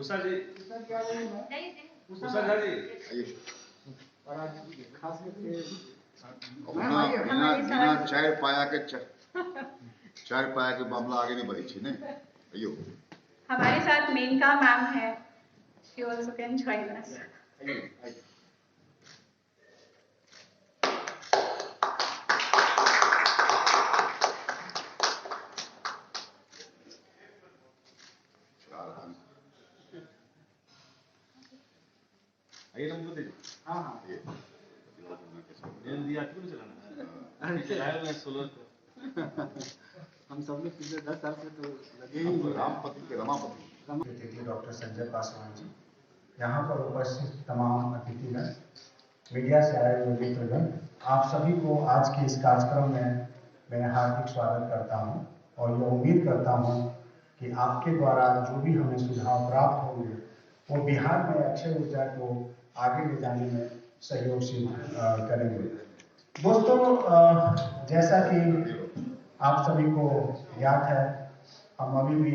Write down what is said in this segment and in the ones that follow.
उषा जी, उषा जी, खास करके बिना चार पाया के मामला आगे नहीं बढ़ी ने अयो हमारे साथ मेनका मैम है, she also can join us. आइए नंबर दीजिए। हाँ हाँ दिया क्यों चलाना है सोलर हम सब लोग पिछले 10 साल से तो लगे ही हुए हैं। रामपति के रमापति अतिथि डॉक्टर संजय पासवान जी, यहाँ पर उपस्थित तमाम अतिथिगण, मीडिया से आए हुए मित्रगण, आप सभी को आज के इस कार्यक्रम में मैं हार्दिक स्वागत करता हूँ और ये उम्मीद करता हूँ कि आपके द्वारा जो भी हमें सुझाव प्राप्त होंगे वो बिहार में अक्षय ऊर्जा को आगे ले जाने में सहयोग सिद्ध करेंगे। दोस्तों, जैसा कि आप सभी को याद है, हम अभी भी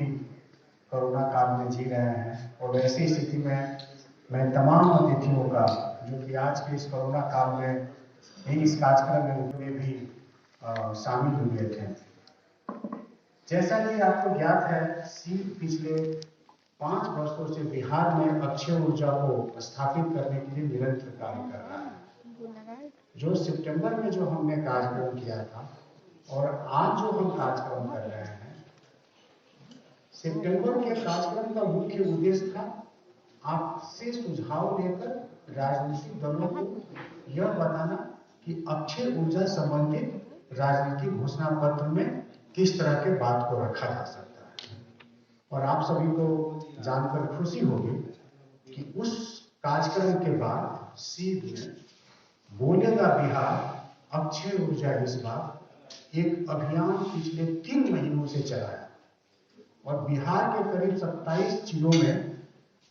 कोरोना काल में जी रहे हैं और ऐसी स्थिति में मैं तमाम अतिथियों का जो कि आज के इस कोरोना काल में ही इस कार्यक्रम में उनमें भी शामिल हुए थे। जैसा कि आपको ज्ञात है, पिछले 5 वर्षों से बिहार में अक्षय ऊर्जा को स्थापित करने के लिए निरंतर कार्य कर रहा है। जो सितंबर में जो हमने कार्यक्रम किया था और आज जो हम कार्यक्रम कर रहे हैं, सितंबर के कार्यक्रम का मुख्य उद्देश्य था आपसे सुझाव लेकर राजनीतिक दलों को यह बताना कि अक्षय ऊर्जा संबंधित राजनीतिक घोषणा पत्र में किस तरह के बात को रखा जा सकता है। और आप सभी को जानकर खुशी होगी कि उस कार्यक्रम के बाद सीधे बोलेगा बिहार अक्षय ऊर्जा इस बार एक अभियान पिछले 3 महीनों से चलाया और बिहार के करीब 27 जिलों में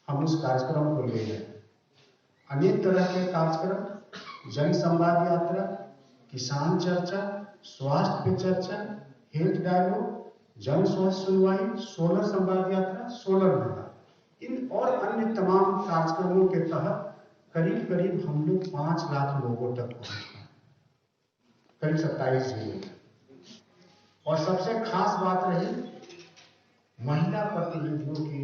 हम उस कार्यक्रम को ले गए। अनेक तरह के कार्यक्रम, जन संवाद यात्रा, किसान चर्चा, स्वास्थ्य पे चर्चा, हेल्थ डायलॉग, जन स्वास्थ्य सुनवाई, सोलर संवाद यात्रा, सोलर मेला, इन और अन्य तमाम कार्यक्रमों के तहत करीब हम लोग 5 लाख लोगों तक पहुंचे, करीब 27 जिलों में। और सबसे खास बात रही महिला प्रतिनिधियों की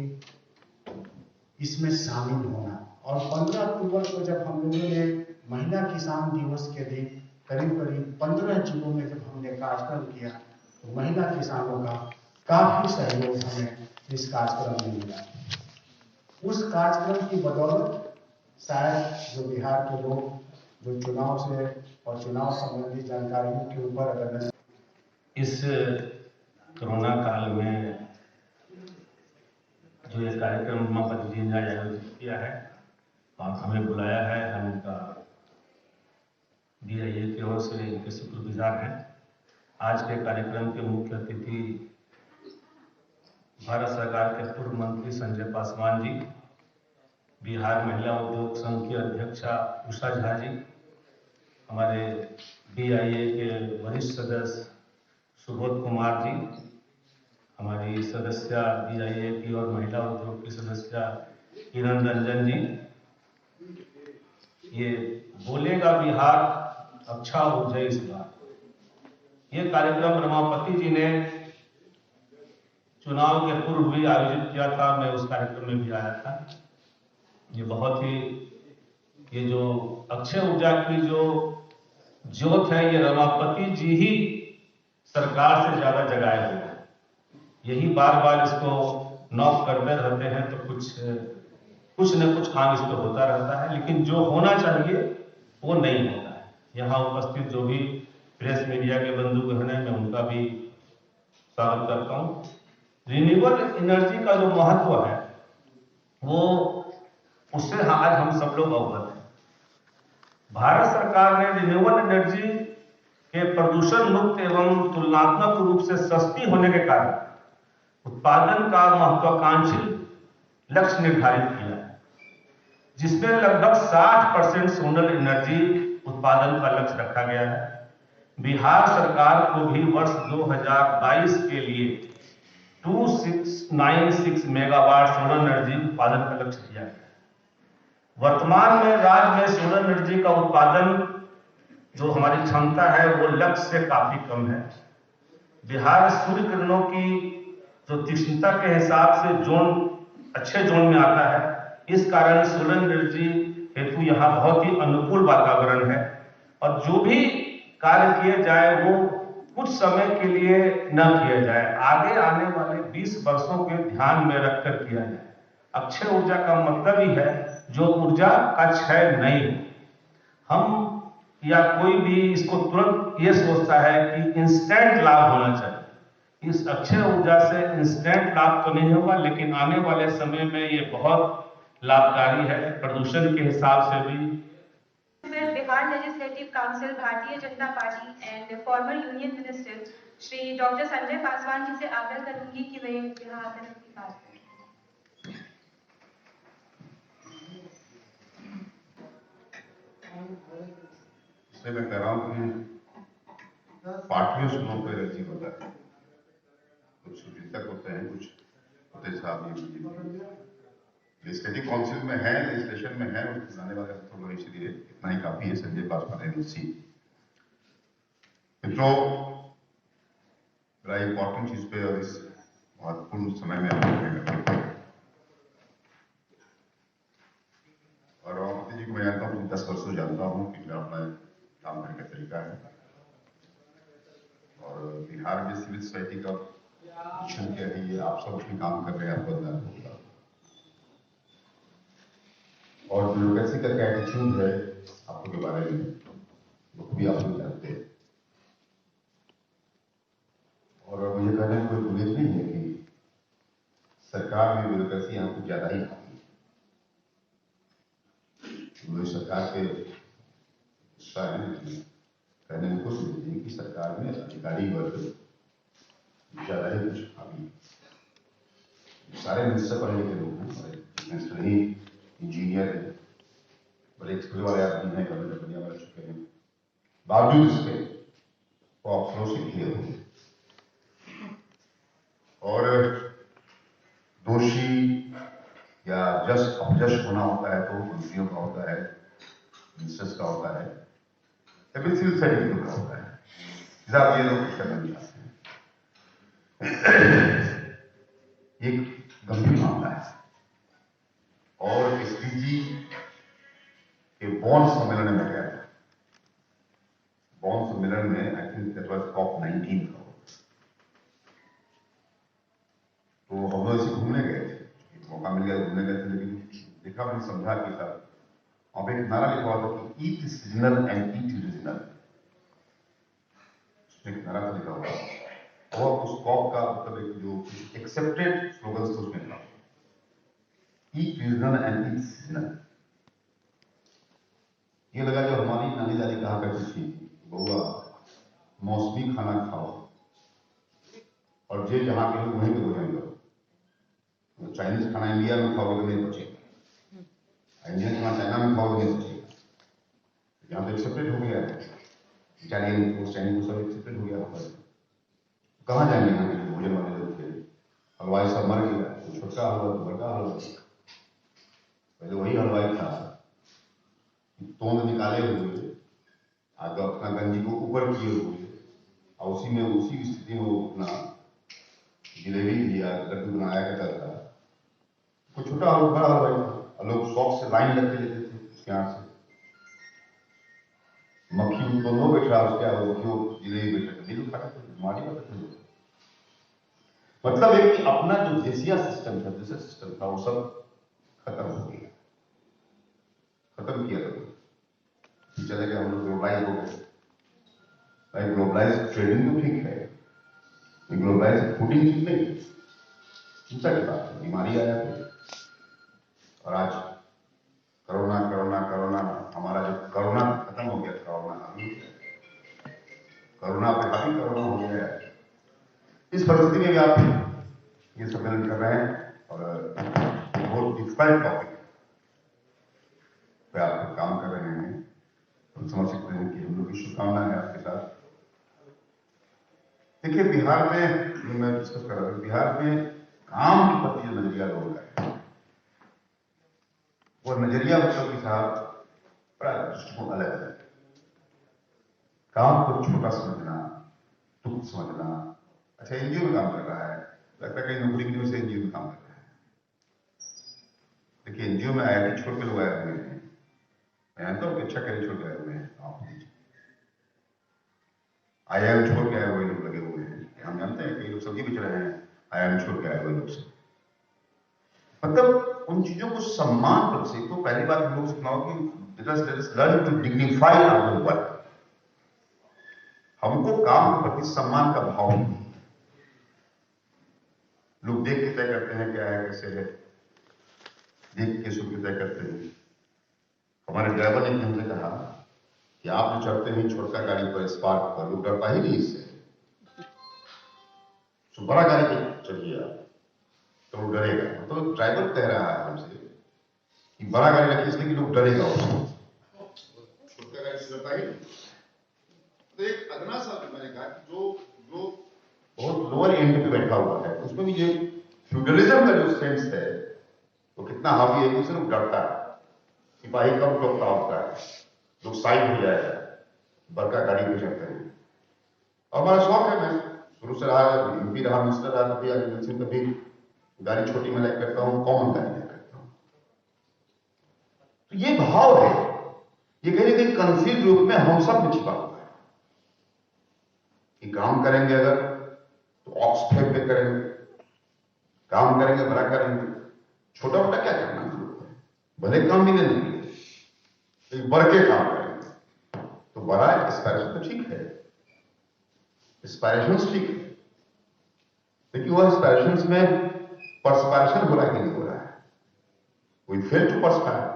इसमें शामिल होना। और 15 अक्टूबर को जब हम लोगों ने महिला किसान दिवस के दिन करीब 15 जिलों में जब हमने कार्यक्रम किया तो महिला किसानों का काफी सहयोग हमें इस कार्यक्रम में मिला। उस कार्यक्रम की बदौलत शायद जो बिहार के लोग जो चुनाव से और चुनाव संबंधी जानकारियों के ऊपर अगर इस कोरोना काल में जो ये कार्यक्रम रमापति जी ने आयोजित किया है और हमें बुलाया है, हम उनका DIA की ओर से इनके शुक्रगुजार हैं। आज के कार्यक्रम के मुख्य अतिथि भारत सरकार के पूर्व मंत्री संजय पासवान जी, बिहार महिला उद्योग संघ की अध्यक्षा उषा झा जी, हमारे DIA के वरिष्ठ सदस्य सुबोध कुमार जी, हमारी सदस्य DIA की और महिला उद्योग की सदस्य किरण रंजन जी। ये बोलेगा बिहार अच्छा ऊर्जा इस बार, ये कार्यक्रम रमापति जी ने चुनाव के पूर्व भी आयोजित किया था। मैं उस कार्यक्रम में भी आया था। ये बहुत ही, ये जो अक्षय ऊर्जा की जो ज्योत है, ये रमापति जी ही सरकार से ज्यादा जगाए हुए हैं। यही बार इसको नॉक करते रहते हैं तो कुछ न कुछ काम इस पर होता रहता है, लेकिन जो होना चाहिए वो नहीं होता है। यहाँ उपस्थित जो भी प्रेस मीडिया के बंधुगण हैं, मैं उनका भी स्वागत करता हूँ। रिन्यूएबल एनर्जी का जो महत्व है वो उससे आज हम सब लोग अवगत हैं। भारत सरकार ने रिन्यूएबल एनर्जी के प्रदूषण मुक्त एवं तुलनात्मक रूप से सस्ती होने के कारण उत्पादन का महत्वाकांक्षी लक्ष्य निर्धारित किया है, जिसमें लगभग 60% सोलर एनर्जी उत्पादन का लक्ष्य रखा गया है। बिहार सरकार को भी वर्ष 2022 के लिए 296 मेगावाट सोलर एनर्जी उत्पादन का लक्ष्य दिया गया है। वर्तमान में राज्य में सोलर एनर्जी का उत्पादन जो हमारी क्षमता है वो लक्ष्य से काफी कम है। बिहार सूर्य किरणों की जो तीक्ष्णता के हिसाब से अच्छे जोन में आता है, इस कारण सोलर एनर्जी हेतु यहाँ बहुत ही अनुकूल वातावरण है और जो भी कार्य किए जाए वो कुछ समय के लिए न किया जाए, आगे आने वाले 20 वर्षों के ध्यान में रखकर किया जाए। अक्षय ऊर्जा का मतलब ही है जो ऊर्जा का क्षय नहीं हो। हम या कोई भी इसको तुरंत ये सोचता है कि इंस्टेंट लाभ होना चाहिए। इस अक्षय ऊर्जा से इंस्टेंट लाभ तो नहीं होगा, लेकिन आने वाले समय में ये बहुत लाभकारी है प्रदूषण के हिसाब से भी। Bihar legislative council Bharatiya Janata party and former union minister Shri doctor Sanjay Paswan ji से आग्रह करूंगी कि वे यहाँ आकर अपनी बात करें। इसलिए मैं कह रहा हूँ कि पार्टियों सुनों पर एलर्जी होता है, कुछ चिंतक होते हैं, कुछ होते साहब लेजिस्लेटिव काउंसिल में है, लेजिस्लेशन में है, उसको जाने वाले तो इसलिए इतना ही काफी है। संजय पासवान एनसी मित्रों, बड़ा इंपॉर्टेंट चीज पे और इस महत्वपूर्ण समय में और रामावती जी को मैं जानता हूँ, 10 वर्षों से जानता हूँ कि मेरा अपना काम करने का तरीका है और बिहार में सिविल सोसाइटी का मिशन क्या है, ये आप सब उसमें काम कर रहे हैं, आपको अंदाजा होगा। और ब्यूरोक्रेसी का क्या एटीट्यूड है आपके बारे में वो भी आप लोग जानते हैं। और मुझे कहने में कोई गुरेज नहीं है कि सरकार में ब्यूरोक्रेसी यहाँ कुछ ज्यादा ही आती है। मुझे सरकार के कहने में कुछ नहीं कि सरकार में अधिकारी वर्ग ज्यादा ही कुछ आती है। सारे मिनिस्टर पढ़े लिखे लोग हैं, मिनिस्टर ही इंजीनियर है, बड़े स्कूल वाले आदमी हैं, गवर्नमेंट बढ़िया बन चुके हैं, बावजूद इसके वो अफसरों से घिरे हुए हैं। और दोषी या जस्ट अपजस्ट होना होता है तो मंत्रियों का होता है, मिनिस्टर्स का होता है, सिविल सोसाइटी का होता है। साहब ये लोग कुछ करना नहीं चाहते हैं। एक गंभीर मामला है और एसडीजी के बॉन सम्मेलन में गया था। बॉन सम्मेलन में I think that was COP19 का, तो हम लोग ऐसे घूमने गए थे, मौका मिल गया घूमने गए थे, लेकिन देखा मैंने समझा कि साहब वहां पे एक नारा लिखा हुआ था कि ईट सीजनल एंड ईट रीजनल। उसमें एक नारा लिखा हुआ और उस कॉप का मतलब एक जो एक्सेप्टेड स्लोगन था उसमें था ईट रीजनल एंड ईट सीजनल। ये लगा जो हमारी नानी दादी कहा करती थी, बउआ मौसमी खाना खाओ और जे जहां के लोग वहीं पे भोजन करो। चाइनीज खाना इंडिया में खाओगे तो नहीं बचेगा, इंडियन खाना चाइना में खाओगे नहीं बचेगा। यहाँ तो एक्सेप्टेड हो गया है, इटालियन फूड, चाइनीज सब एक्सेप्टेड हो गया। कहाँ जाएंगे यहाँ के भोजन वाले लोग थे? हलवाई सब मर गया, तो छोटा हलवा तो बड़ा हलवा, पहले वही हलवाई था, तोंद निकाले हुए, आगे अपना गंजी को ऊपर किए हुए और उसी में उसी स्थिति में वो अपना जिलेबी दिया, लड्डू बनाया करता था। कोई छोटा हलवा बड़ा हलवाई था, लोग शौक से लाइन लगते लेते थे उसके यहाँ से। मक्खी तो लो बैठा उसके वो क्यों जिलेबी बैठा नहीं खाते थे, मारी बात थे। मतलब एक अपना जो देसिया सिस्टम था, दूसरा सिस्टम था, वो सब खत्म हो गया, खत्म किया था। चले गए हम लोग, ग्लोबलाइज हो गए। भाई ग्लोबलाइज ट्रेडिंग तो ठीक है, ग्लोबलाइज फूडिंग ठीक नहीं, चिंता की बात है। बीमारी आया और आज कोरोना कोरोना कोरोना, हमारा जो कोरोना खत्म हो गया, कोरोना अभी कोरोना पे काफी कोरोना हो गया है। इस परिस्थिति में भी आप ये सम्मेलन कर रहे हैं और बहुत डिफिकल्ट टॉपिक पे आप काम कर रहे हैं। हम समझ सकते हैं कि हम लोग की शुभकामना है आपके साथ। देखिए बिहार में मैं डिस्कस कर रहा था, बिहार में काम के प्रति जो नजरिया लोगों का है, वो नजरिया मतलब कि साहब बड़ा दृष्टिकोण अलग है। काम को छोटा समझना, तुच्छ समझना। अच्छा, एनजीओ में काम कर रहा है, लगता है कहीं नौकरी की वजह से एनजीओ में काम कर रहा है। देखिए, एनजीओ में आईआईटी छोड़ के लोग आए हुए हैं, मैं जानता हूँ कि अच्छा कैरियर छोड़ के आए हुए हैं, आप दीजिए। आईआईएम छोड़ के आए हुए लोग लगे हुए हैं, हम जानते हैं कई लोग सब्जी बेच रहे हैं आईआईएम छोड़ के आए हुए लोग से। मतलब उन चीजों को सम्मान कर से, तो पहली बात हम लोग सुनाओ कि learn to dignify our work. हमको काम के प्रति सम्मान का भाव है। लोग देख के तय करते हैं क्या है कैसे है, देख के सुन के तय करते हैं। हमारे ड्राइवर ने हमसे कहा कि आप जो चढ़ते हैं छोटका गाड़ी पर, स्पार्क पर, लोग डरता ही नहीं इससे, तो बड़ा गाड़ी पे चढ़िए आप तो लोग डरेगा। तो ड्राइवर कह रहा है हमसे कि बड़ा गाड़ी रखिए इसलिए कि लोग डरेगा उसको, छोटका गाड़ी से डरता ही नहीं। तो एक अदना सा मैंने कहा कि जो बहुत लोअर एंड पे बैठा हुआ है, उसमें भी जो फ्यूडलिज्म का जो सेंस है वो कितना हावी है, उससे लोग डरता है। सिपाही कब टोकता होता है, लोग साइड हो जाएगा, बड़का गाड़ी पे चढ़ते हैं। और हमारा शौक है, मैं शुरू से रहा, एमपी रहा, मिनिस्टर रहा, कभी एमएलसी, कभी गाड़ी छोटी में लाइक करता हूँ, कॉमन गाड़ी लाइक करता हूँ। तो ये भाव है, ये कहीं ना कहीं कंसील्ड रूप में हम सब में छिपा हुआ है कि काम करेंगे अगर तो ऑक्सफेम पे करेंगे, काम करेंगे बड़ा करेंगे, छोटा मोटा क्या करना है, भले काम मिले नहीं मिले, एक बढ़ के काम करेंगे। तो बड़ा एस्पायरेशन तो ठीक है, एस्पायरेशन ठीक है, लेकिन वह एस्पायरेशन में परस्पायरेशन हो रहा है कि नहीं हो रहा है। We fail to perspire.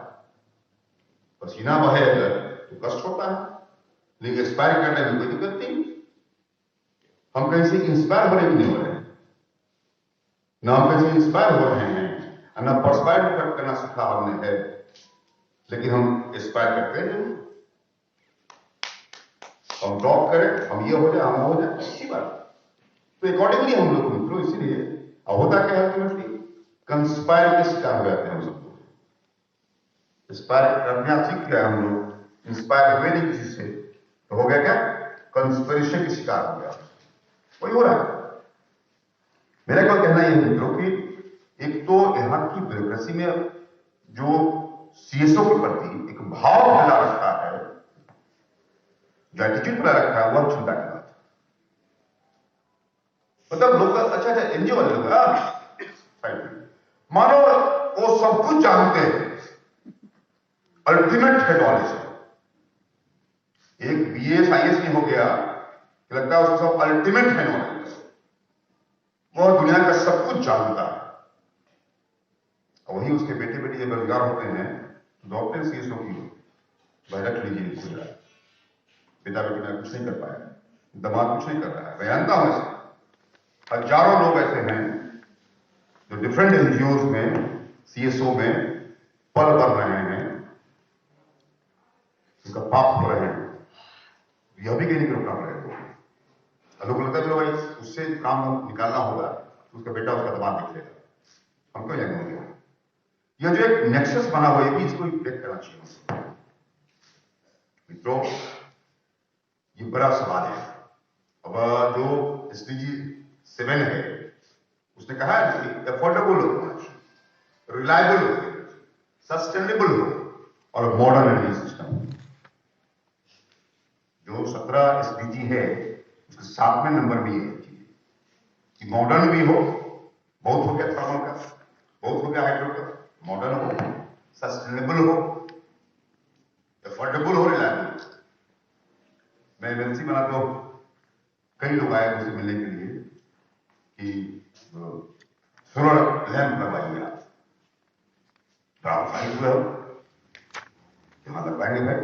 पसीना बहे अगर तो कष्ट होता है, लेकिन एस्पायर करने में कोई दिक्कत नहीं। हम कहीं से इंस्पायर हो रहे नहीं हो रहे हैं, ना हम कहीं से इंस्पायर हो रहे हैं, ना परस्पायर करना सीखा हमने है, लेकिन हम एस्पायर करते हैं। हम टॉप करें, हम ये हो जाए, हम हो जाए, अच्छी बात। तो अकॉर्डिंगली हम लोग मित्रों, इसीलिए होता क्या है, अल्टीमेटली कंस्पायर के शिकार हो जाते हैं हम सबको। इंस्पायर करना सीख गया हम लोग, इंस्पायर हुए नहीं किसी से, तो हो गया क्या, कंस्पिरेशन के शिकार हो गया। वही हो रहा है। मेरा क्या कहना यह है मित्रों कि एक तो यहाँ की ब्यूरोक्रेसी में जो सीएसओ के प्रति एक भाव फैला रखा है, जो एटीट्यूड फैला रखा है, वह चिंता की बात है। मतलब लोग अच्छा एनजीओ वाले लोग मानो वो सब कुछ जानते हैं, अल्टीमेट है नॉलेज। एक बीएस आईएएस नहीं हो गया कि लगता है उसको सब अल्टीमेट है नॉलेज, वो दुनिया का सब कुछ जानता है। और वही उसके बेटे बेटी जब रोजगार होते हैं तो दौड़ते हैं सीएसओ की, भाई रख लीजिए खुद, पिता बेटी में कुछ नहीं कर पाया, दमाद कुछ नहीं कर रहा है। मैं जानता हूं ऐसे हजारों लोग ऐसे हैं जो डिफरेंट एनजीओ में सीएसओ में पल कर रहे हैं, उनका पाप हो रहे हैं, यह भी कहीं नहीं रोकना पड़ेगा। लोगों को लगता है भाई उससे काम निकालना होगा, उसका बेटा उसका दमाद देख लेगा, हमको यह नहीं। यह जो एक नेक्सस बना हुआ है, भी इसको ब्रेक करना चाहिए मित्रों। ये बड़ा सवाल है। अब जो एसडीजी 7 है, उसने कहा है कि अफोर्डेबल हो, रिलायबल हो, सस्टेनेबल हो और मॉडर्न एनर्जी सिस्टम। जो 17 एसडीजी है उसके 7वें नंबर में ये है कि मॉडर्न भी हो, बहुत हो गया थर्मल का, बहुत हो गया हाइड्रो का, मॉडर्न हो, सस्टेनेबल हो, अफोर्डेबल हो, रिलायबल। मैं एमएलसी बना तो कई लोग आए मुझसे मिलने के लिए कि सोलर लैंप लगवाइए आप, तो आप फाइल हुए हो यहां लगवाएंगे भाई।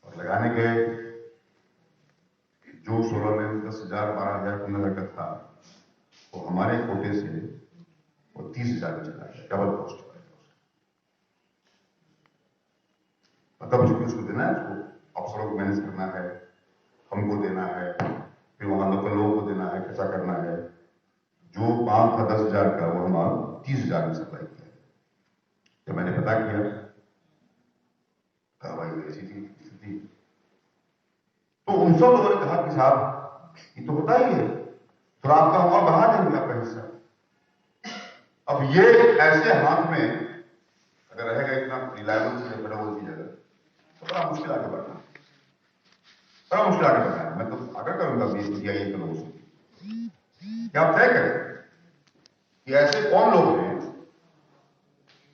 और लगाने गए, जो सोलर लैंप 10,000 12,000 15,000 का था, वो हमारे कोटे से वो 30,000 में चला गया, डबल कॉस्ट। मतलब उसको देना है, उसको अफसरों को मैनेज करना है, हमको देना है, फिर वहां लोकल लोगों को देना है, कैसा करना है। जो 5 था 10,000 का, वो हमारा 30,000 में सप्लाई किया। जब मैंने पता किया, कहा भाई ऐसी थी स्थिति, तो उन सब लोगों ने कहा कि साहब ये तो होता ही है, तो आपका हम और बढ़ा देंगे आपका हिस्सा। अब ये ऐसे हाथ में अगर रहेगा इतना रिलायबल से फेडरल की जगह, तो बड़ा मुश्किल आगे बढ़ना है, बड़ा मुश्किल आगे बढ़ना है। मैं तो आग्रह करूंगा बीआईए के लोगों से कि आप तय करें कि ऐसे कौन लोग हैं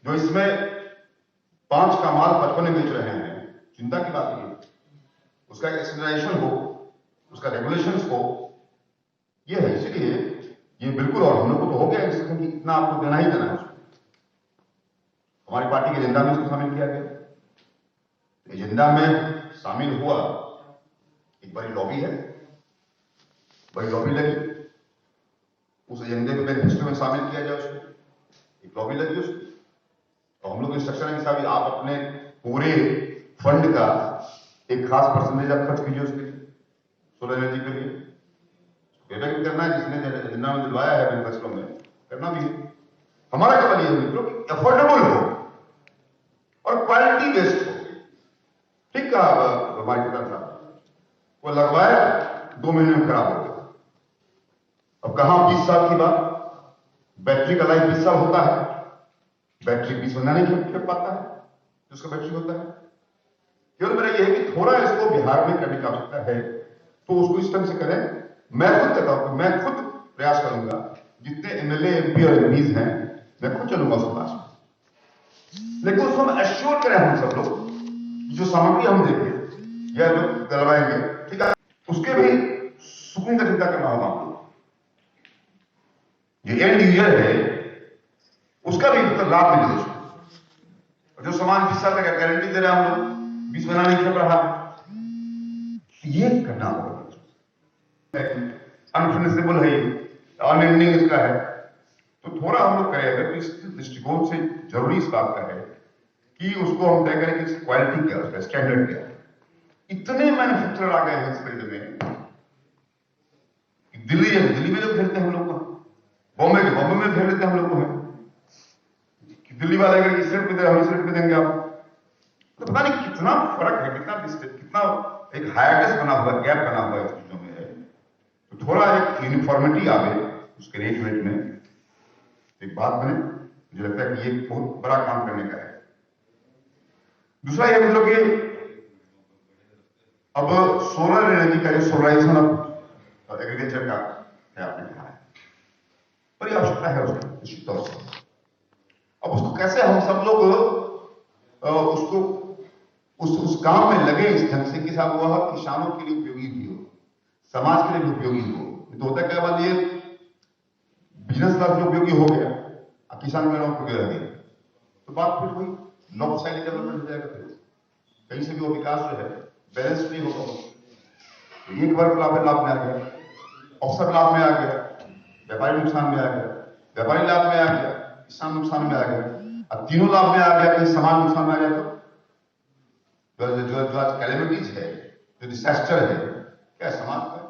जो इसमें 5 का माल 55 में बेच रहे हैं। चिंता की बात ये, उसका एक्सप्लेनेशन हो, उसका रेगुलेशंस हो, ये है। इसलिए ये बिल्कुल, और हम लोग को तो हो गया डिस्कशन कि इतना आपको देना ही देना है उसको। हमारी पार्टी के एजेंडा में इसको शामिल किया गया। एजेंडा में शामिल हुआ, एक बड़ी लॉबी है, बड़ी लॉबी लगी उस एजेंडे में, मैनिफेस्टो में शामिल किया जाए उसको, एक लॉबी लगी उसको। तो हम लोग इंस्ट्रक्शन है कि साहब आप अपने पूरे फंड का एक खास परसेंटेज आप खर्च कीजिए उसके लिए, सोलर एनर्जी के लिए। पेमेंट भी करना है, जिसने एजेंडा में दिलवाया है मैनिफेस्टो में, करना भी है। हमारा केवल ये मित्रों कि अफोर्डेबल हो और क्वालिटी बेस्ड हो। ठीक कहा हमारे साहब, वो लगवाया 2 महीने में खराब हो गया। अब कहां 20 साल की बात, बैटरी का लाइफ 20 साल होता है, बैटरी 20 महीना नहीं खेप पाता है जिसका बैटरी होता है। केवल मेरा यह है कि थोड़ा इसको बिहार में करने की आवश्यकता है, तो उसको इस ढंग से करें। मैं खुद कहता हूं कि मैं खुद प्रयास करूंगा, जितने एमएलए एमपी और एमपीज हैं, मैं खुद चलूंगा उस पास में, लेकिन उसको हम एश्योर करें हम सब लोग, जो सामग्री हम देंगे या जो दिलवाएंगे, ठीक है, उसके भी सुकून का चिंता करना होगा हमको। जो एंड यूजर है उसका भी लाभ मिले उसको। जो सामान 20 साल तक गारंटी दे रहे हैं हम लोग, 20 महीना नहीं खेप रहा, ये करना होगा। अनफिनिशेबल है, अनएंडिंग इसका है, तो थोड़ा हम लोग करें। अगर इस दृष्टिकोण से जरूरी इस बात का है कि उसको हम तय करें कि क्वालिटी क्या है, उसका स्टैंडर्ड क्या है। इतने मैन्युफैक्चरर आ गए हैं इस फील्ड में, दिल्ली में लोग भेजते हैं हम लोग को, बॉम्बे में भेज देते हैं हम लोग को, है दिल्ली वाले अगर इस रेट पे दे, हम इस रेट पे देंगे आप, तो पता नहीं कितना फर्क है, कितना एक हायरनेस बना हुआ, गैप बना हुआ है चीजों में है। तो थोड़ा एक यूनिफॉर्मिटी आवे उसके रेट में, एक बात बने, मुझे लगता है कि ये बहुत बड़ा काम करने का है। दूसरा ये मतलब कि अब सोलर एनर्जी का जो सोलराइजेशन ऑफ एग्रीकल्चर का है, आपने कहा है, बड़ी आवश्यकता है उसकी निश्चित तौर से। अब उसको कैसे हम सब लोग उसको उस काम में लगे इस ढंग से कि साहब वह किसानों के लिए उपयोगी भी हो, समाज के लिए भी उपयोगी हो। तो होता क्या बात, ये बिजनेस का भी उपयोगी हो गया, किसान मेरा उपयोगी रह गया, तो बात फिर वही नॉर्थ साइड डेवलपमेंट हो जाएगा। फिर कहीं से भी वो विकास जो है बैलेंस नहीं होगा। तो एक वर्ग लाभ में आ गया, अवसर लाभ में आ गया, व्यापारी नुकसान में आ गया, व्यापारी लाभ में आ गया, किसान नुकसान में आ गया, अब तीनों लाभ में आ गया, कहीं समाज नुकसान में आ गया। तो जो आज कैलेमिटीज है, जो डिजास्टर है, क्या समाज का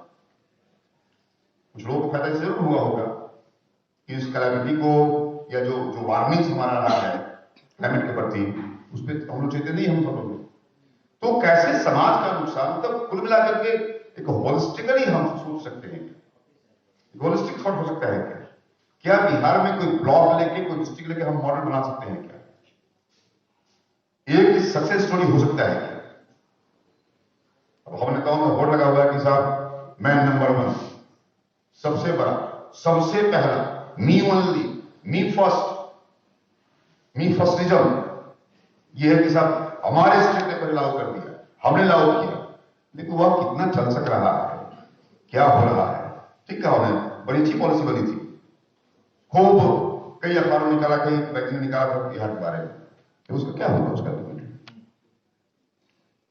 कुछ लोगों को फायदा जरूर हुआ होगा कि इस कैलेमिटी को, या जो वार्निंग हमारा रहा है क्लाइमेट के प्रति, उस पर हम लोग चेते नहीं, हम सब लोग। तो कैसे समाज का नुकसान, मतलब कुल मिलाकर के एक होलिस्टिकली हम सोच सकते हैं, होलिस्टिक थॉट हो सकता है क्या बिहार में कोई ब्लॉक लेके, कोई डिस्ट्रिक्ट लेके हम मॉडल बना सकते हैं क्या? एक सक्सेस स्टोरी हो सकता है क्या? अब हम नेताओं में बोर्ड लगा हुआ है कि साहब मैं नंबर 1, सबसे बड़ा, सबसे पहला, मी ओनली, मी फर्स्टिज्म, यह है कि साहब हमारे स्टेट ने पहले लागू कर दिया, हमने लागू किया, लेकिन वह कितना चल सक रहा है, क्या हो रहा है? ठीक कहा उन्होंने, बड़ी अच्छी पॉलिसी बनी थी, खूब कई अखबारों निकाला, कई मैगजीन निकाला था बिहार के बारे में, तो उसका क्या होगा उसका?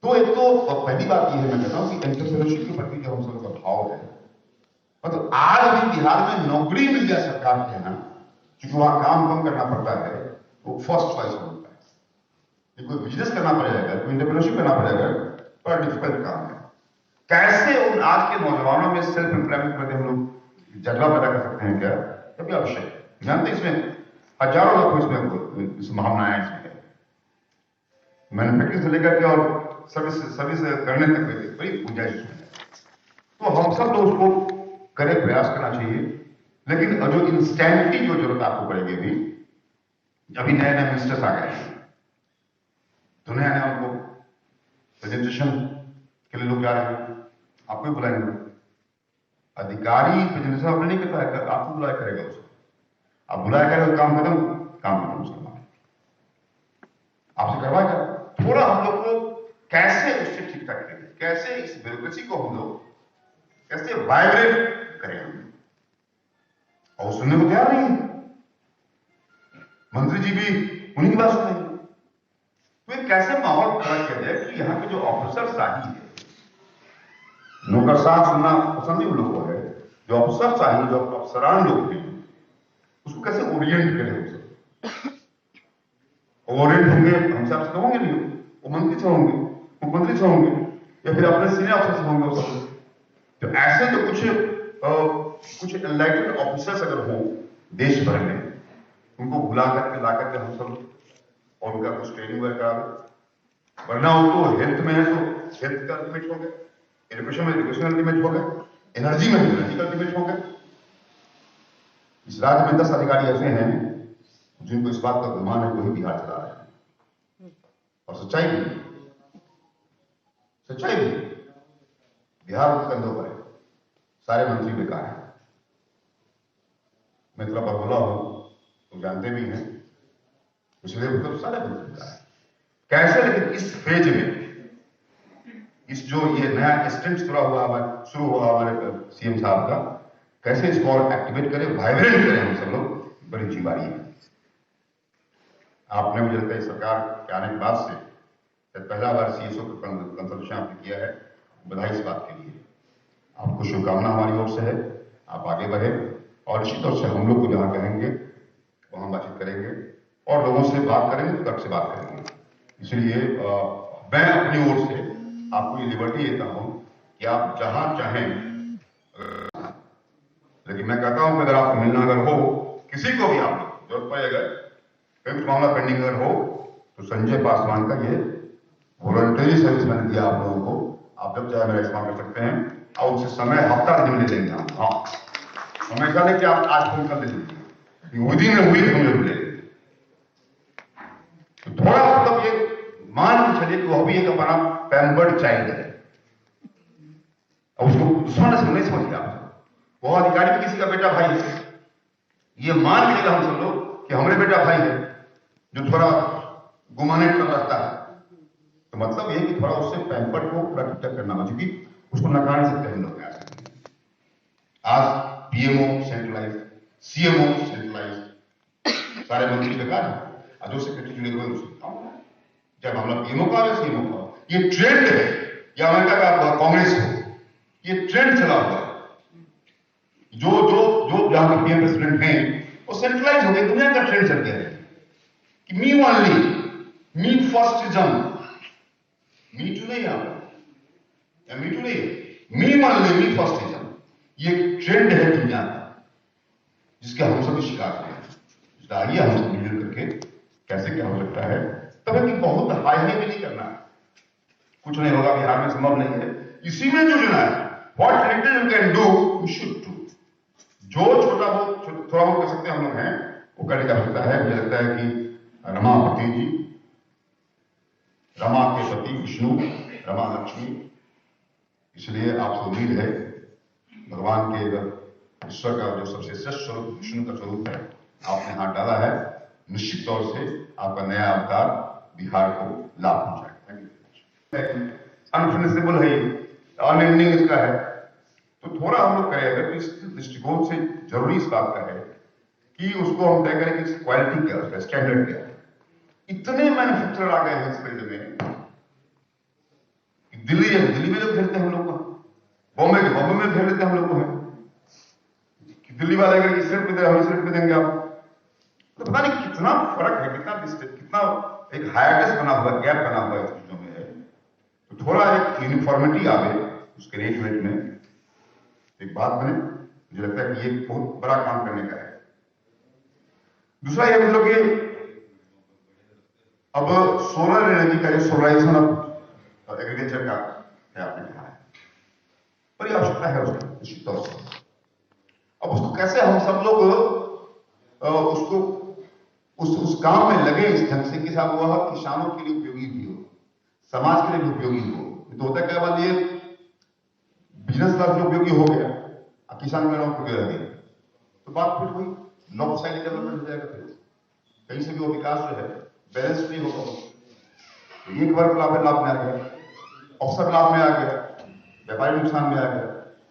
तो एक तो पहली बात यह है, मैं कहता हूं कि एंटरप्रेन्योरशिप के प्रति जो हम सबका भाव है, मतलब आज भी बिहार में नौकरी मिल जाए सरकार के यहाँ, क्योंकि वहां काम कम करना पड़ता है, वो फर्स्ट चॉइस होता है। कोई बिजनेस करना पड़ेगा, कोई एंटरप्रेन्योरशिप करना पड़ेगा, बड़ा डिफिकल्ट काम है। कैसे उन आज के नौजवानों में सेल्फ एम्प्लॉयमेंट करके हम लोग जज्बा पैदा कर सकते हैं क्या, ये भी आवश्यक है। जानते इसमें हजारों लोग इसमें संभावनाएं इसमें है, मैन्युफैक्चरिंग से लेकर के और सर्विस करने तक में बड़ी गुंजाइश है। तो हम सब लोग उसको करें, प्रयास करना चाहिए। लेकिन जो इंस्टेंटली जो जरूरत आपको पड़ेगी, अभी नए नए मिनिस्टर्स आ गए हैं, तो नया नया उनको प्रेजेंटेशन के लिए लोग जा रहे हैं, आपको भी बुलाएंगे। अधिकारी प्रेजेंटेशन आपने नहीं करता है, आपको बुलाया करेगा उसको, आप बुलाया करेगा, काम खत्म उसका आपसे करवाएगा। थोड़ा हम लोग को कैसे उससे ठीक ठाक करेंगे, कैसे इस ब्यूरोक्रेसी को हम लोग कैसे वाइब्रेट करें, और सुनने को तैयार नहीं है। मंत्री जी भी उन्हीं की बात सुनेंगे। तो ये कैसे माहौल खड़ा किया जाए कि यहाँ के जो ऑफिसरशाही है, नौकरशाह सुनना पसंद ही उन लोगों को है, जो ऑफिसरशाही, जो अफसरान लोग हैं, उसको कैसे ओरिएंट करें हम सब। ओरिएंट होंगे हमसे आपसे होंगे नहीं, वो मंत्री से होंगे, मुख्यमंत्री से होंगे, या फिर अपने सीनियर अफसर से होंगे। वो सब तो ऐसे जो कुछ एनलाइटेड ऑफिसर्स अगर हो देश भर में, उनको बुला करके ला करके हम सब और उनका कुछ ट्रेनिंग वगैरह करा दो। वरना हो तो हेल्थ में है तो हेल्थ का अल्टीमेट हो गया, एजुकेशन में एजुकेशन अल्टीमेट हो गया, एनर्जी में एनर्जी का अल्टीमेट हो गया। इस राज्य में 10 अधिकारी ऐसे हैं जिनको इस बात का गुमान है वही बिहार चला रहे हैं, और सच्चाई भी बिहार उनके कंधों पर है, सारे मंत्री बेकार हैं। मैं थोड़ा बरबोला हूं तो जानते भी हैं, इसलिए मतलब सारे मंत्री बेकार हैं। कैसे, लेकिन इस फेज में, इस जो ये नया स्टेंट शुरू हुआ हमारे सीएम साहब का, कैसे इसको और एक्टिवेट करें, वाइब्रेंट करें हम सब लोग, बड़ी जिम्मेदारी है। आपने मुझे लगता है सरकार के आने के बाद से पहला बार सीएसओ का कंसल्टेशन आपने किया है, बधाई इस बात के लिए। आपको शुभकामना हमारी ओर से है, आप आगे बढ़े, और निश्चित तौर से हम लोग को जहां कहेंगे वहां बातचीत करेंगे और लोगों से बात करेंगे, तब से बात करेंगे। इसलिए मैं अपनी ओर से आपको ये लिबर्टी देता हूं कि आप जहां चाहें, लेकिन मैं कहता हूं कि अगर आपको मिलना अगर हो, किसी को भी आप जरूरत पड़े, अगर कोई मामला पेंडिंग अगर हो, तो संजय पासवान का ये वॉलंटरी सर्विस मैंने दिया आप लोगों को, आप जब चाहे मेरा इस्तेमाल कर सकते हैं, और उससे समय हफ्ता दिन ले लेंगे हम। हाँ, हमेशा नहीं कि आप आज फोन कर दीजिए, विदिन ए वीक हम ले लेंगे। तो थोड़ा मतलब ये मान के चलिए कि वो भी एक अपना पैम्पर्ड चाइल्ड है, और उसको दुश्मन से नहीं समझिए आप। वो अधिकारी भी किसी का बेटा भाई है, ये मान के हम सब लोग कि हमारे बेटा भाई है जो थोड़ा गुमाने कर रहता है, तो मतलब ये कि थोड़ा उससे पैम्पर्ड को पूरा ठीक करना हो, क्योंकि उसको नकार नहीं सकते हम लोग। आज पीएमओ सेंट्रलाइज, सीएमओ सेंट्रलाइज, सारे मंत्री बेकार है, और जो सेक्रेटरी जुड़े हुए उसको चाहे मामला पीएमओ का हो, सीएमओ का हो, ये ट्रेंड है, या अमेरिका का कांग्रेस हो, ये ट्रेंड चला हुआ है। जो जहां के पीएम प्रेसिडेंट हैं वो सेंट्रलाइज हो गए, दुनिया का ट्रेंड चल गया है कि me only, me फर्स्टिज्म, me to नहीं आप, या मी टू नहीं, मी ओनली, मी फर्स्टिज्म, ये ट्रेंड है दुनिया का, जिसके हम सभी शिकार हैं। आइए हम सब मिलजुल करके कैसे क्या हो सकता है, तब कि बहुत हाई भी नहीं करना, कुछ नहीं होगा, बिहार में संभव नहीं है, इसी में जुड़ना है। What little you can do you should do, जो छोटा बहुत थोड़ा बहुत कर सकते हैं हम लोग हैं, वो करने का सकता है। मुझे लगता है कि रमापति जी, रमा के पति विष्णु, रमा लक्ष्मी, इसलिए आपसे उम्मीद है भगवान के ईश्वर का जो सबसे श्रेष्ठ स्वरूप विष्णु का स्वरूप है, आपने हाथ डाला है, निश्चित तौर से आपका नया अवतार बिहार को लाभ पहुंचाएगा। अनफिनिशेबल है, अनएंडिंग इसका है, तो थोड़ा हम लोग करें अगर, इस दृष्टिकोण से जरूरी इस बात का है कि उसको हम तय करें कि क्वालिटी क्या है, उसका स्टैंडर्ड क्या है। इतने मैन्युफैक्चरर आ गए हैं इस फील्ड में, दिल्ली में लोग खेलते हैं हम लोग को, बॉम्बे में खेल लेते हैं हम लोग को, है कि दिल्ली वाले अगर इस रेट पे दे, हम इस रेट पे देंगे आप, तो पता नहीं कितना फर्क है, कितना एक हायरनेस बना हुआ, गैप बना हुआ है चीजों में है। तो थोड़ा एक यूनिफॉर्मिटी आवे, उसके रेट वेट में एक बात बने, मुझे लगता है कि ये बहुत बड़ा काम करने का है। दूसरा ये मतलब कि अब सोलर एनर्जी का जो सोलराइजेशन ऑफ एग्रीकल्चर का है, आपने कहा है, बड़ी आवश्यकता है उसकी निश्चित तौर से। अब उसको कैसे हम सब लोग उसको उस काम में लगे इस ढंग से कि साहब वह किसानों के लिए उपयोगी भी हो, समाज के लिए भी उपयोगी हो। तो होता क्या, मान लीजिए बिजनेस क्लास में उपयोगी हो गया, किसान में उपयोगी रह गया, तो बात फिर वही लॉ साइड डेवलपमेंट हो जाएगा। फिर कहीं से भी वो विकास जो है बैलेंस नहीं होगा। तो एक वर्ग लाभ में आ गया, अफसर लाभ में आ गया, व्यापारी नुकसान में आ गया,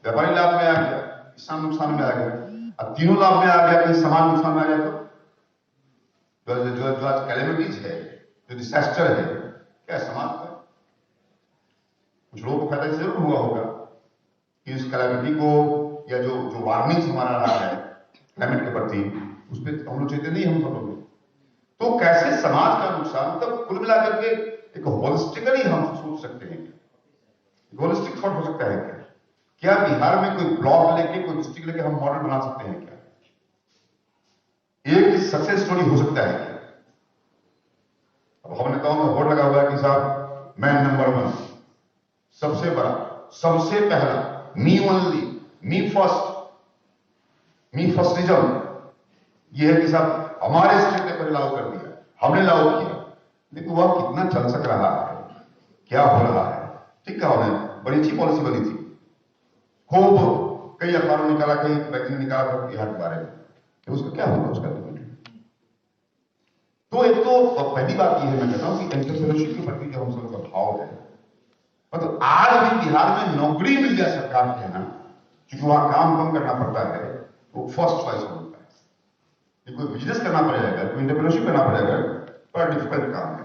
व्यापारी लाभ में आ गया, किसान नुकसान में आ गया, अब तीनों लाभ में आ गया कि समाज नुकसान में आ गया। तो जो आज कैलेमिटीज है, जो डिजास्टर है, क्या समाज का कुछ लोगों को फायदा जरूर हुआ होगा कि इस कैलेमिटी को या जो वार्निंग हमारा रहा है क्लाइमेट के प्रति, उस पर हम लोग चेते नहीं, हम सब लोग। तो कैसे समाज का नुकसान, मतलब कुल मिलाकर के एक होलिस्टिकली हम सोच सकते हैं, होलिस्टिक थॉट हो सकता है क्या बिहार में कोई ब्लॉक लेके, कोई डिस्ट्रिक्ट लेके हम मॉडल बना सकते हैं क्या? एक सक्सेस स्टोरी हो सकता है क्या? अब हम नेताओं में बोर्ड लगा हुआ है कि साहब मैं नंबर 1, सबसे बड़ा, सबसे पहला, मी ओनली, मी फर्स्टिज्म, यह है कि साहब हमारे स्टेट ने पहले लागू कर दिया, हमने लागू किया। लेकिन वह कितना चल सक रहा है, क्या हो रहा है? ठीक कहा उन्होंने, बड़ी अच्छी पॉलिसी बनी थी, खूब कई अखबारों निकाला, कई मैगजीन निकाला था बिहार के बारे में, तो उसका क्या होगा उसका? तो एक तो पहली बात यह है, मैं कहता हूं कि एंटरप्रेन्योरशिप के प्रति जो हम सब का भाव है, मतलब आज भी बिहार में नौकरी मिल जाए सरकार के यहाँ, क्योंकि वहां काम कम करना पड़ता है, वो फर्स्ट चॉइस होता है। कोई बिजनेस करना पड़ेगा, कोई एंटरप्रेन्योरशिप करना पड़ेगा, बड़ा डिफिकल्ट काम है।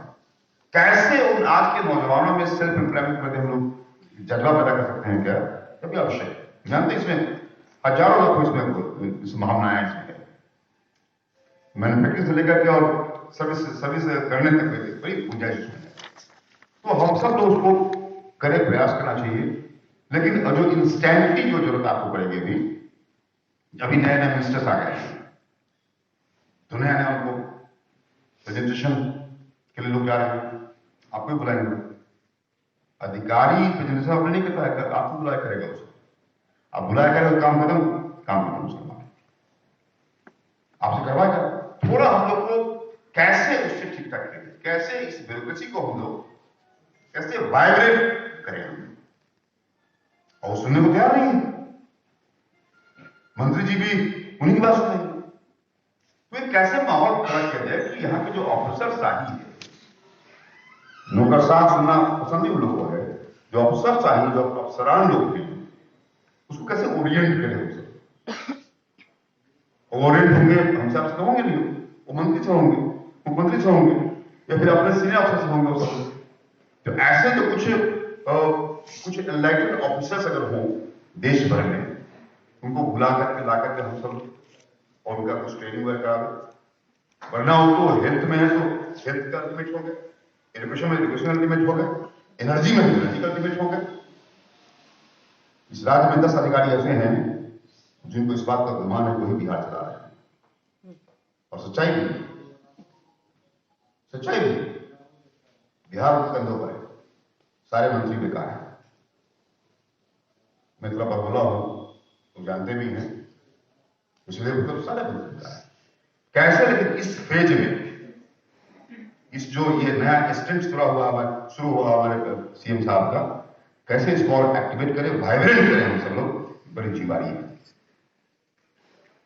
कैसे उन आज के नौजवानों में सेल्फ एम्प्लॉयमेंट करके हम लोग जगह पैदा कर सकते हैं, क्या कभी आवश्यक है? जानते इसमें हजारों लोग इसमें संभावनाएं इसमें है, मैन्युफैक्चरिंग से लेकर के और सर्विस करने तक बड़ी गुंजाइश है। तो हम सब लोग उसको करे, प्रयास करना चाहिए। लेकिन जो इंस्टेंटली जो जरूरत आपको पड़ेगी, अभी नए नए मिनिस्टर्स आ गए हैं, तो नया नया उनको प्रेजेंटेशन के लिए लोग जा रहे हैं, आपको भी बुलाएंगे। अधिकारी प्रेजेंटेशन आपने नहीं करता है, आपको बुलाया करेगा उसको, आप बुलाया करेगा, काम खत्म उसका आपसे करवाएगा। थोड़ा हम लोग को कैसे उससे ठीक ठाक करें, कैसे इस ब्यूरोक्रेसी को हम लोग कैसे वाइब्रेट करें, और सुनने को तैयार नहीं है। मंत्री जी भी उन्हीं की बात सुनेंगे। तो कैसे माहौल खड़ा किया जाए कि यहाँ के जो ऑफिसर शाही है, नौकरशाह सुनना पसंद ही उन लोगों को है, जो ऑफिसर शाही, जो अफसरान लोग हैं, उसको कैसे ओरिएंट करें उसे। ओरिएंट होंगे हमसे, आपसे होंगे नहीं, वो मंत्री से होंगे, मुख्यमंत्री से होंगे, या फिर अपने सीनियर ऑफिसर से होंगे। वो सब तो ऐसे जो कुछ एनलाइटेड ऑफिसर्स अगर हो देश भर में, उनको बुला करके ला करके हम सब और उनका कुछ ट्रेनिंग वगैरह करा दो। वरना उनको हेल्थ में है तो हेल्थ का अल्टीमेट हो गया, एजुकेशन में एजुकेशन अल्टीमेट हो गया, एनर्जी में एनर्जी का अल्टीमेट हो गया। इस राज्य में 10 अधिकारी ऐसे हैं जिनको इस बात का गुमान है वही बिहार चला रहे हैं, और सच्चाई भी बिहार उनके कंधों पर है, सारे मंत्री बेकार हैं। मैं थोड़ा बरबोला हूं तो जानते भी हैं, इसलिए मतलब सारे मंत्री बेकार हैं। कैसे, लेकिन इस फेज में, इस जो ये नया स्टेंट शुरू हुआ हमारे सीएम साहब का, कैसे इसको और एक्टिवेट करें, वाइब्रेंट करें हम सब लोग, बड़ी जिम्मेदारी है।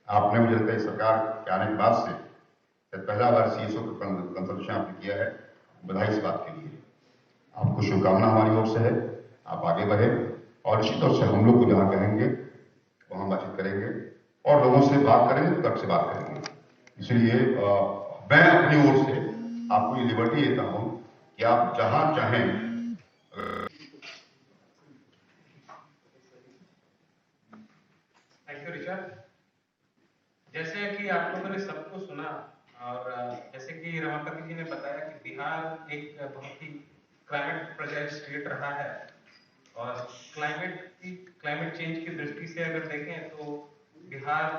आपने, मुझे लगता है सरकार के आने के बाद से पहला बार सीएसओ का कंसल्टेशन आपने किया है, बधाई इस बात के लिए। आपको शुभकामना हमारी ओर से है, आप आगे बढ़े, और निश्चित तौर से हम लोग को जहां कहेंगे वहां बातचीत करेंगे और लोगों से बात करेंगे, तब से बात करेंगे। इसलिए मैं अपनी ओर से आपको ये लिबर्टी देता हूं कि आप जहां चाहें, थैंक यू रिचर्ड। जैसे कि आप लोगों ने सबको सुना, और जैसे कि रमापति जी ने बताया कि बिहार एक बहुत ही क्लाइमेट फ्रेजाइल स्टेट रहा है, और क्लाइमेट चेंज की दृष्टि से अगर देखें तो बिहार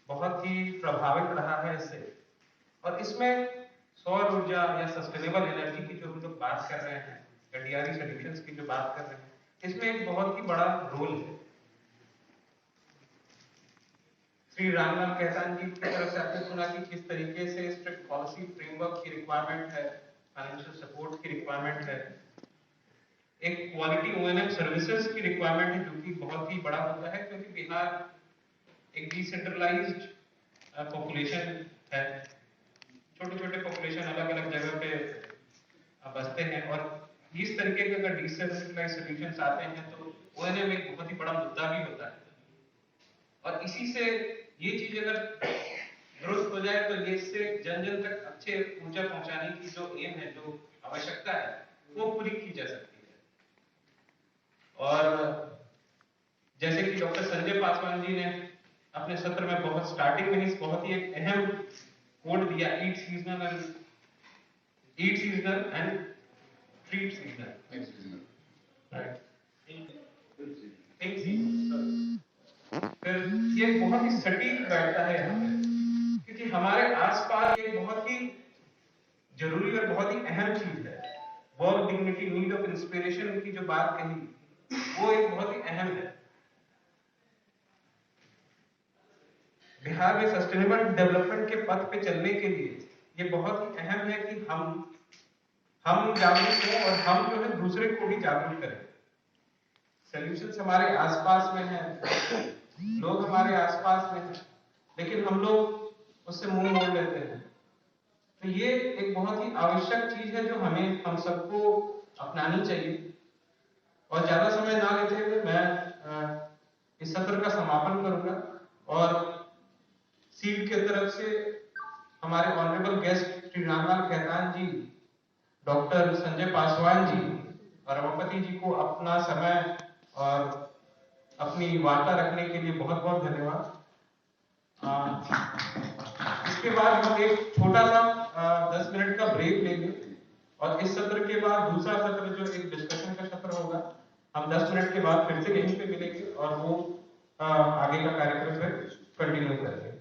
बहुत ही प्रभावित रहा है इससे। और इसमें सौर ऊर्जा या सस्टेनेबल एनर्जी की जो हम लोग बात कर रहे हैं या डीआरई सॉल्यूशंस की जो बात कर रहे हैं, इसमें एक बहुत ही बड़ा रोल है। श्री रामलाल खेतान जी की तरफ से आपने सुना कि किस तरीके से स्ट्रिक्ट पॉलिसी फ्रेमवर्क की रिक्वायरमेंट है, फाइनेंशियल सपोर्ट की रिक्वायरमेंट है, एक क्वालिटी ओएनएम सर्विसेज की रिक्वायरमेंट है, जो कि बहुत ही बड़ा होता है क्योंकि बिहार एक डिसेंट्रलाइज्ड पॉपुलेशन है। छोटे छोटे पॉपुलेशन अलग अलग जगह पे बसते हैं और इस तरीके के अगर डिसेंट्रलाइज सॉल्यूशंस आते हैं तो ओएनएम एक बहुत ही बड़ा मुद्दा भी होता है। और इसी से ये चीज अगर दुरुस्त हो जाए तो ये इससे जन जन तक अच्छे ऊर्जा पहुंचाने की जो एम है, जो आवश्यकता है, वो पूरी की जा सकती है। और जैसे कि डॉक्टर संजय पासवान जी ने अपने सत्र में बहुत स्टार्टिंग में ही बहुत ही एक अहम कोड दिया, eat seasonal and treat seasonal, right, फिर ये बहुत ही सटीक बैठता है यहाँ पे, क्योंकि हमारे आसपास ये बहुत ही जरूरी और बहुत ही अहम चीज है। Work dignity need of inspiration की जो बात कही वो एक बहुत ही अहम है। बिहार में सस्टेनेबल डेवलपमेंट के पथ पे चलने के लिए ये बहुत ही अहम है कि हम जागरूक हों और हम जो है दूसरे को भी जागरूक करें। सॉल्यूशंस हमारे आसपास में है, लोग हमारे आसपास में हैं, लेकिन हम लोग उससे मुंह मोड़ लेते हैं। तो ये एक बहुत ही आवश्यक चीज है जो हम सबको अपनानी चाहिए। और ज्यादा समय ना लेते हुए मैं इस सत्र का समापन करूंगा और सीट के तरफ से हमारे ऑनरेबल गेस्ट श्री रामलाल खेतान जी, डॉक्टर संजय पासवान जी और रमापति जी को अपना समय और अपनी वार्ता रखने के लिए बहुत बहुत धन्यवाद। इसके बाद हम एक छोटा सा 10 मिनट का ब्रेक लेंगे और इस सत्र के बाद दूसरा सत्र जो एक डिस्कशन का सत्र होगा, हम 10 मिनट के बाद फिर से यहीं पे मिलेंगे और वो आगे का कार्यक्रम फिर कंटिन्यू करेंगे।